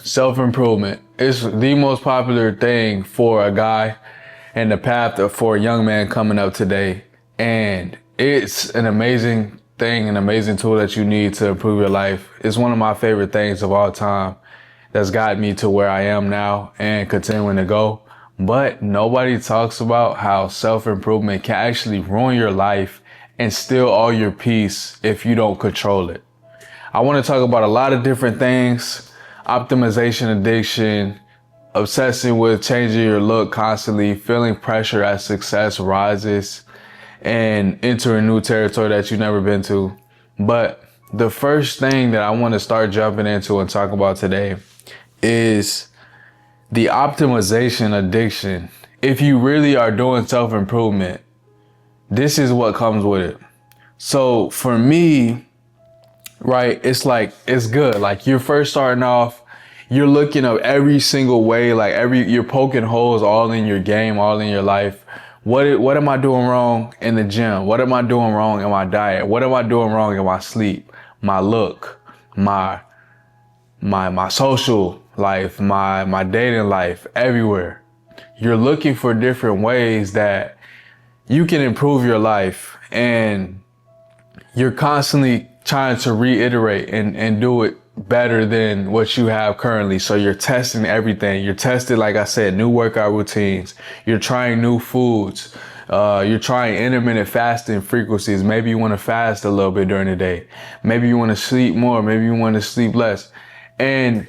self-improvement is the most popular thing for a guy and the path for a young man coming up today. And it's an amazing thing, an amazing tool that you need to improve your life. It's one of my favorite things of all time that's got me to where I am now and continuing to go. But nobody talks about how self-improvement can actually ruin your life and steal all your peace if you don't control it. I want to talk about a lot of different things: optimization addiction, obsessing with changing your look constantly, feeling pressure as success rises, and entering new territory that you've never been to. But the first thing that I want to start jumping into and talk about today is the optimization addiction. If you really are doing self-improvement, this is what comes with it. So for me, right, it's good. Like, you're first starting off, you're looking up every single way, you're poking holes all in your game, all in your life. What am I doing wrong in the gym? What am I doing wrong in my diet? What am I doing wrong in my sleep, my look, my social life, my dating life, everywhere? You're looking for different ways that you can improve your life, and you're constantly trying to reiterate and do it better than what you have currently. So you're testing everything. You're testing, like I said, new workout routines. You're trying new foods. You're trying intermittent fasting frequencies. Maybe you want to fast a little bit during the day. Maybe you want to sleep more. Maybe you want to sleep less. And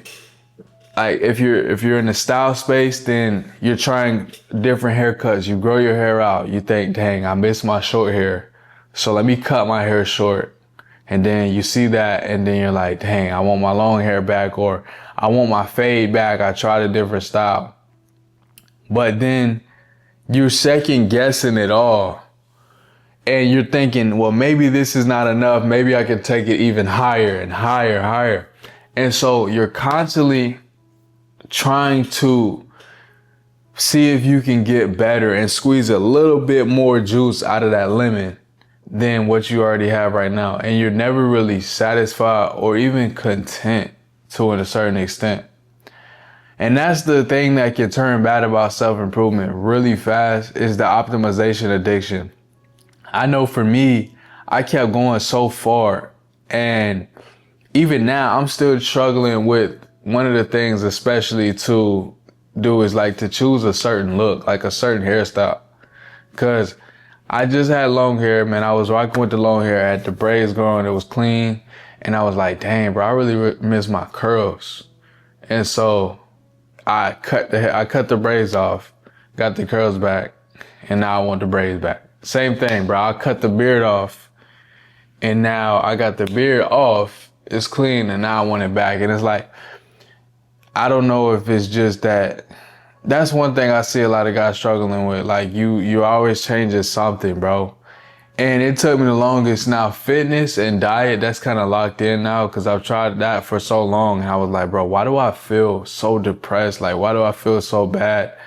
like, if you're in the style space, then you're trying different haircuts. You grow your hair out. You think, dang, I miss my short hair, so let me cut my hair short. And then you see that, and then you're like, dang, I want my long hair back, or I want my fade back. I tried a different style. But then you're second guessing it all. And you're thinking, well, maybe this is not enough. Maybe I can take it even higher and higher. And so you're constantly trying to see if you can get better and squeeze a little bit more juice out of that lemon than what you already have right now. And you're never really satisfied or even content to a certain extent. And that's the thing that can turn bad about self-improvement really fast, is the optimization addiction. I know for me, I kept going so far, and even now I'm still struggling with one of the things, especially to do, is like to choose a certain look, like a certain hairstyle. Cause I just had long hair, man. I was rocking with the long hair. I had the braids growing. It was clean. And I was like, dang, bro, I really miss my curls. And so I cut the braids off, got the curls back, and now I want the braids back. Same thing, bro. I cut the beard off, and now I got the beard off. It's clean, and now I want it back. And it's like, I don't know if it's just that. That's one thing I see a lot of guys struggling with. Like, you always changing something, bro. And it took me the longest. Now, fitness and diet, that's kind of locked in now, because I've tried that for so long. And I was like, bro, why do I feel so depressed? Like, why do I feel so bad?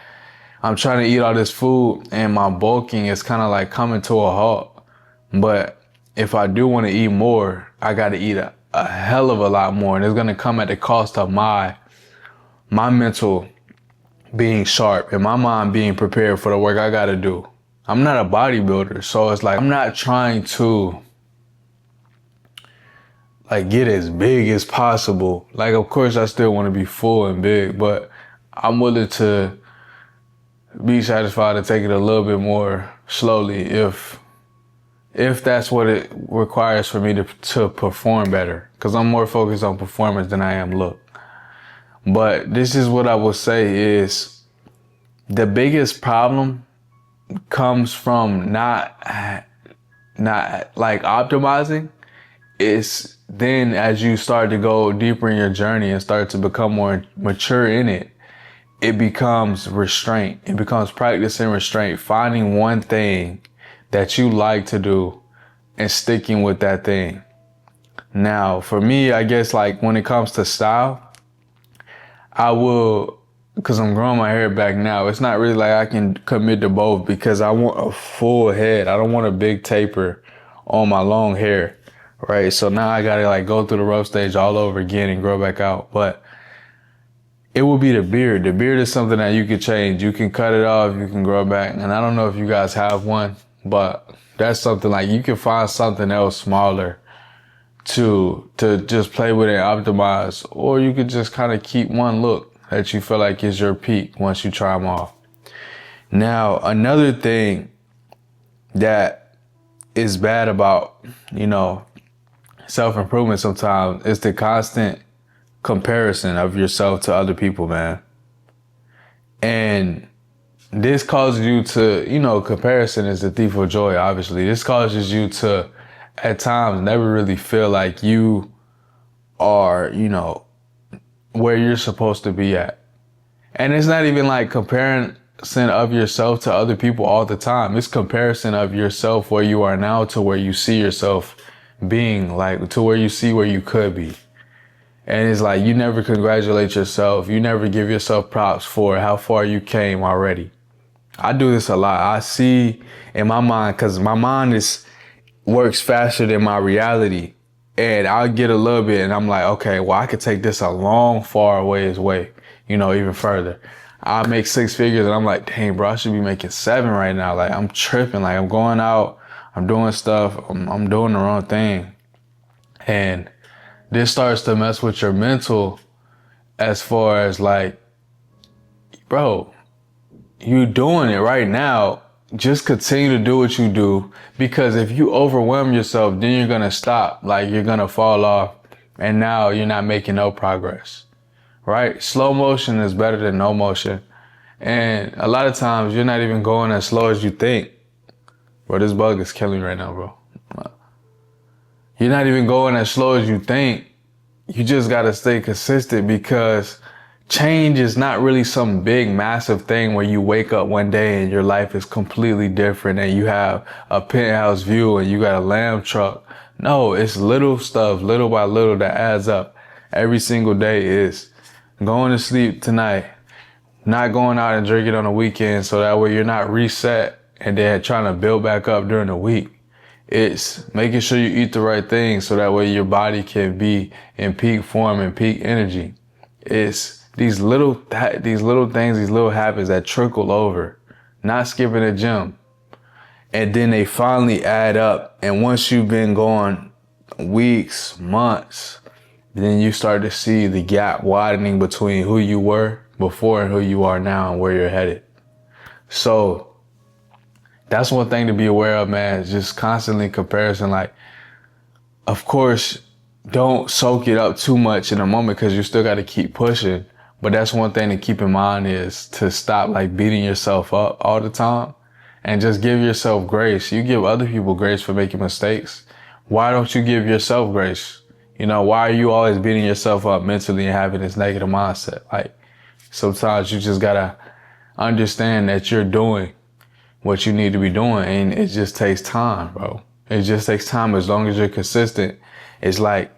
I'm trying to eat all this food, and my bulking is kind of like coming to a halt. But if I do want to eat more, I got to eat a hell of a lot more. And it's going to come at the cost of my mental being sharp and my mind being prepared for the work I gotta do. I'm not a bodybuilder, so it's like I'm not trying to like get as big as possible. Like, of course I still want to be full and big, but I'm willing to be satisfied to take it a little bit more slowly if that's what it requires for me to perform better, because I'm more focused on performance than I am look. But this is what I will say is the biggest problem comes from not like optimizing. It's then as you start to go deeper in your journey and start to become more mature in it, it becomes restraint. It becomes practicing restraint, finding one thing that you like to do and sticking with that thing. Now, for me, I guess, like, when it comes to style, I will, because I'm growing my hair back now, it's not really like I can commit to both, because I want a full head. I don't want a big taper on my long hair, right? So now I gotta like go through the rough stage all over again and grow back out. But it will be the beard. The beard is something that you can change. You can cut it off, you can grow it back. And I don't know if you guys have one, but that's something like you can find something else smaller to just play with and optimize, or you could just kind of keep one look that you feel like is your peak once you try them off. Now, another thing that is bad about, self-improvement sometimes is the constant comparison of yourself to other people, man. And this causes you to, comparison is the thief of joy, obviously. This causes you to, at times, never really feel like you are, where you're supposed to be at. And it's not even like comparison of yourself to other people all the time. It's comparison of yourself where you are now to where you see yourself being, like to where you see where you could be. And it's like you never congratulate yourself. You never give yourself props for how far you came already. I do this a lot. I see in my mind, because my mind works faster than my reality. And I'll get a little bit and I'm like, okay, well, I could take this a long, far ways away, even further. I make 6 figures and I'm like, dang, bro, I should be making 7 right now. Like, I'm tripping. Like, I'm going out, I'm doing stuff, I'm doing the wrong thing. And this starts to mess with your mental as far as like, bro, you doing it right now. Just continue to do what you do, because if you overwhelm yourself, then you're going to stop. Like, you're going to fall off and now you're not making no progress, right? Slow motion is better than no motion. And a lot of times you're not even going as slow as you think. Bro, this bug is killing me right now, bro. You're not even going as slow as you think. You just got to stay consistent, because change is not really some big, massive thing where you wake up one day and your life is completely different and you have a penthouse view and you got a lamb truck. No, it's little stuff, little by little, that adds up. Every single day is going to sleep tonight, not going out and drinking on the weekend, so that way you're not reset and then trying to build back up during the week. It's making sure you eat the right things so that way your body can be in peak form and peak energy. It's these little things, these little habits that trickle over. Not skipping the gym. And then they finally add up. And once you've been going weeks, months, then you start to see the gap widening between who you were before and who you are now and where you're headed. So that's one thing to be aware of, man. Is just constantly comparison. Like, of course, don't soak it up too much in a moment, because you still got to keep pushing. But that's one thing to keep in mind, is to stop like beating yourself up all the time and just give yourself grace. You give other people grace for making mistakes. Why don't you give yourself grace? Why are you always beating yourself up mentally and having this negative mindset? Like, sometimes you just gotta understand that you're doing what you need to be doing, and it just takes time, bro. It just takes time. As long as you're consistent, it's like,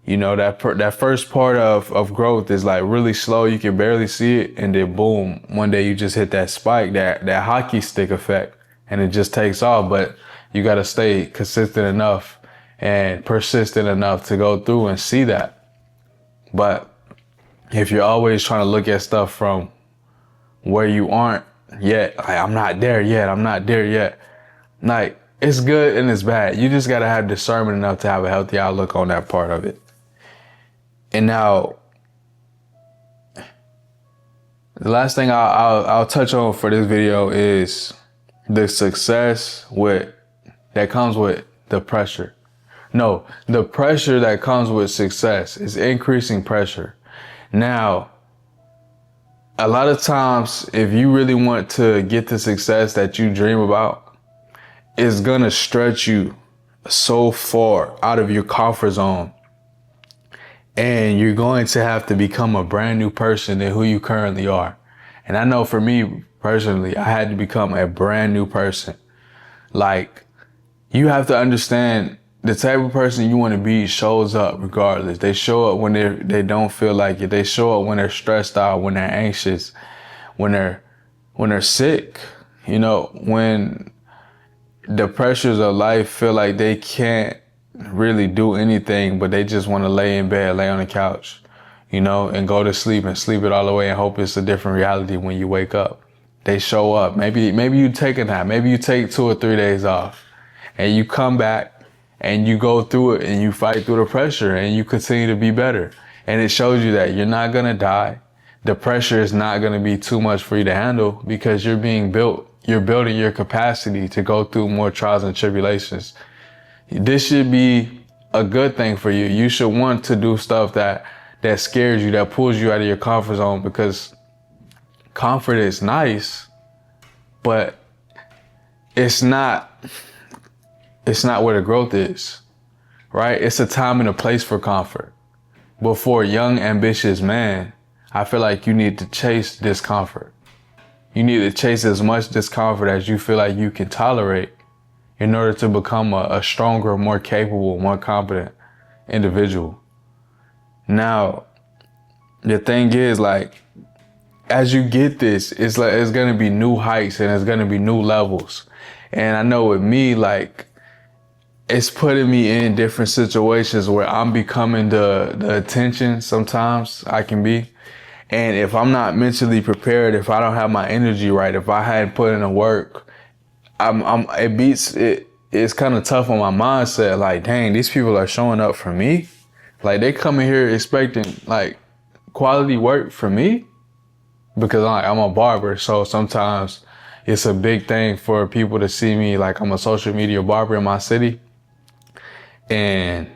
that first part of growth is like really slow. You can barely see it. And then boom, one day you just hit that spike, that hockey stick effect, and it just takes off. But you got to stay consistent enough and persistent enough to go through and see that. But if you're always trying to look at stuff from where you aren't yet, like, I'm not there yet. Like, it's good and it's bad. You just got to have discernment enough to have a healthy outlook on that part of it. And now, the last thing I'll touch on for this video is the success that comes with the pressure. No, the pressure that comes with success is increasing pressure. Now, a lot of times, if you really want to get the success that you dream about, it's gonna stretch you so far out of your comfort zone. And you're going to have to become a brand new person than who you currently are. And I know for me personally, I had to become a brand new person. Like, you have to understand the type of person you want to be shows up regardless. They show up when they don't feel like it. They show up when they're stressed out, when they're anxious, when they're sick, when the pressures of life feel like they can't really do anything, but they just want to lay in bed, lay on the couch. and go to sleep and sleep it all away and hope it's a different reality when you wake up. They show up. Maybe you take a nap. Maybe you take 2 or 3 days off and you come back and you go through it and you fight through the pressure and you continue to be better. And it shows you that you're not going to die. The pressure is not going to be too much for you to handle because you're being built. You're building your capacity to go through more trials and tribulations. This should be a good thing for you. You should want to do stuff that scares you, that pulls you out of your comfort zone, because comfort is nice, but it's not where the growth is, right? It's a time and a place for comfort. But for a young, ambitious man, I feel like you need to chase discomfort. You need to chase as much discomfort as you feel like you can tolerate in order to become a stronger, more capable, more competent individual. Now, the thing is, like, as you get this, it's going to be new heights and it's going to be new levels. And I know with me, like, it's putting me in different situations where I'm becoming the attention sometimes I can be. And if I'm not mentally prepared, if I don't have my energy right, if I hadn't put in the work, it's kind of tough on my mindset. Like, dang, these people are showing up for me. Like, they come in here expecting like quality work for me, because I'm a barber. So sometimes it's a big thing for people to see me. Like, I'm a social media barber in my city, and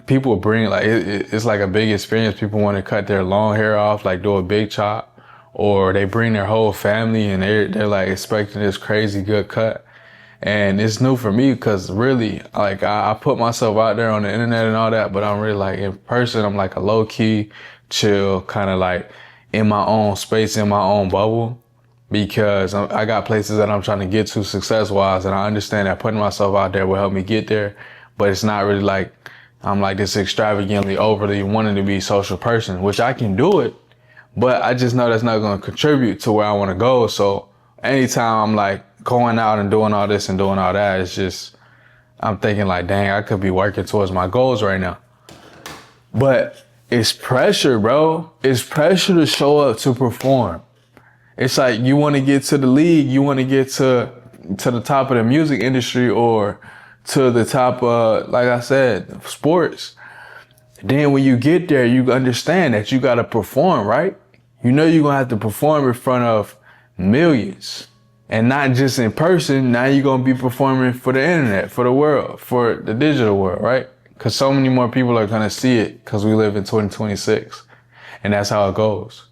people bring like, it's like a big experience. People want to cut their long hair off, like do a big chop, or they bring their whole family and they're like expecting this crazy good cut. And it's new for me because really, like, I put myself out there on the internet and all that, but I'm really like in person, I'm like a low key, chill, kind of like in my own space, in my own bubble, because I got places that I'm trying to get to success wise. And I understand that putting myself out there will help me get there, but it's not really like I'm like this extravagantly overly wanting to be a social person, which I can do it, but I just know that's not going to contribute to where I want to go. So anytime I'm like going out and doing all this and doing all that, it's just, I'm thinking like, dang, I could be working towards my goals right now. But it's pressure, bro. It's pressure to show up to perform. It's like you want to get to the league, you want to get to the top of the music industry or to the top of, like I said, sports. Then when you get there, you understand that you got to perform, right? You know you're going to have to perform in front of millions. And not just in person. Now you're going to be performing for the internet, for the world, for the digital world, right? Because so many more people are going to see it because we live in 2026. And that's how it goes.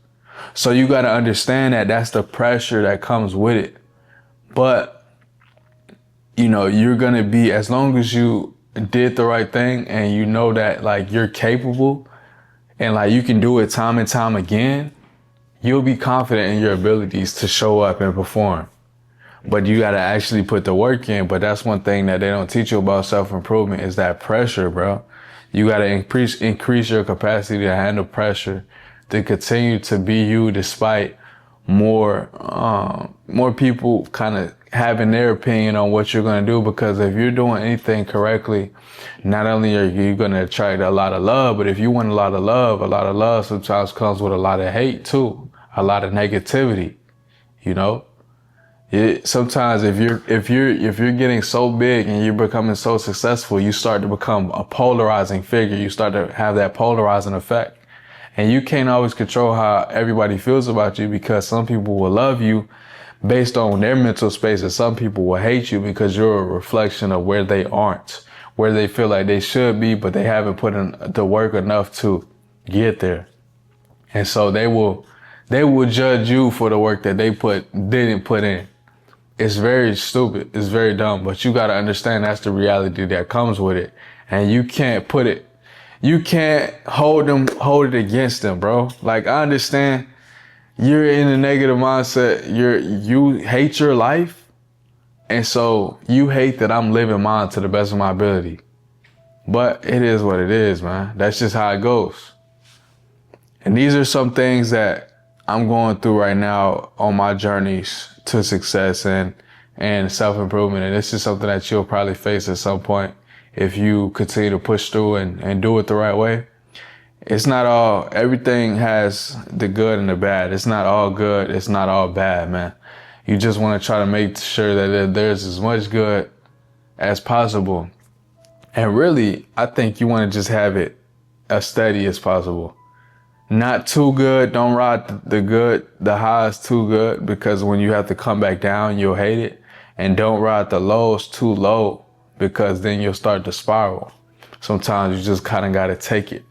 So you got to understand that that's the pressure that comes with it. But, you're going to be, as long as you did the right thing and you know that like you're capable and like you can do it time and time again, you'll be confident in your abilities to show up and perform. But you got to actually put the work in. But that's one thing that they don't teach you about self-improvement is that pressure, bro. You got to increase your capacity to handle pressure, to continue to be you despite more people kind of having their opinion on what you're going to do. Because if you're doing anything correctly, not only are you going to attract a lot of love, but if you want a lot of love sometimes comes with a lot of hate too, a lot of negativity, Sometimes if you're getting so big and you're becoming so successful, you start to become a polarizing figure. You start to have that polarizing effect. And you can't always control how everybody feels about you, because some people will love you based on their mental space, and some people will hate you because you're a reflection of where they aren't, where they feel like they should be, but they haven't put in the work enough to get there. And so they will judge you for the work that they didn't put in. It's very stupid. It's very dumb, but you got to understand that's the reality that comes with it. And you can't hold it against them, bro. Like, I understand you're in a negative mindset. You hate your life. And so you hate that I'm living mine to the best of my ability. But it is what it is, man. That's just how it goes. And these are some things that I'm going through right now on my journeys to success and self-improvement. And this is something that you'll probably face at some point if you continue to push through and do it the right way. it's not all, everything has the good and the bad. It's not all good. It's not all bad, man. You just want to try to make sure that there's as much good as possible. And really, I think you want to just have it as steady as possible. Not too good. Don't ride the highs too good, because when you have to come back down, you'll hate it. And don't ride the lows too low, because then you'll start to spiral. Sometimes you just kind of got to take it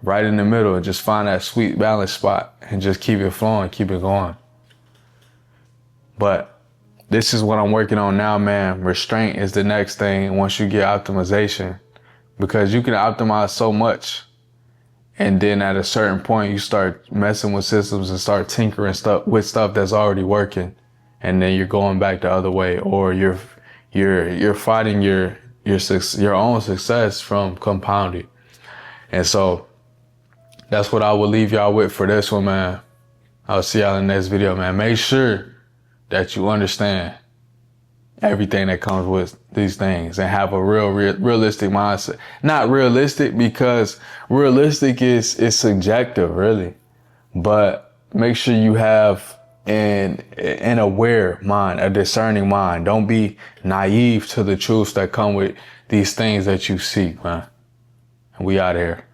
right in the middle and just find that sweet balance spot and just keep it flowing, keep it going. But this is what I'm working on now, man. Restraint is the next thing once you get optimization, because you can optimize so much. And then at a certain point, you start messing with systems and start tinkering with stuff that's already working. And then you're going back the other way, or you're fighting your own success from compounding. And so that's what I will leave y'all with for this one, man. I'll see y'all in the next video, man. Make sure that you understand everything that comes with these things and have a realistic mindset. Not realistic, because realistic is subjective, really. But make sure you have an aware mind, a discerning mind. Don't be naive to the truths that come with these things that you seek, man. And we out here.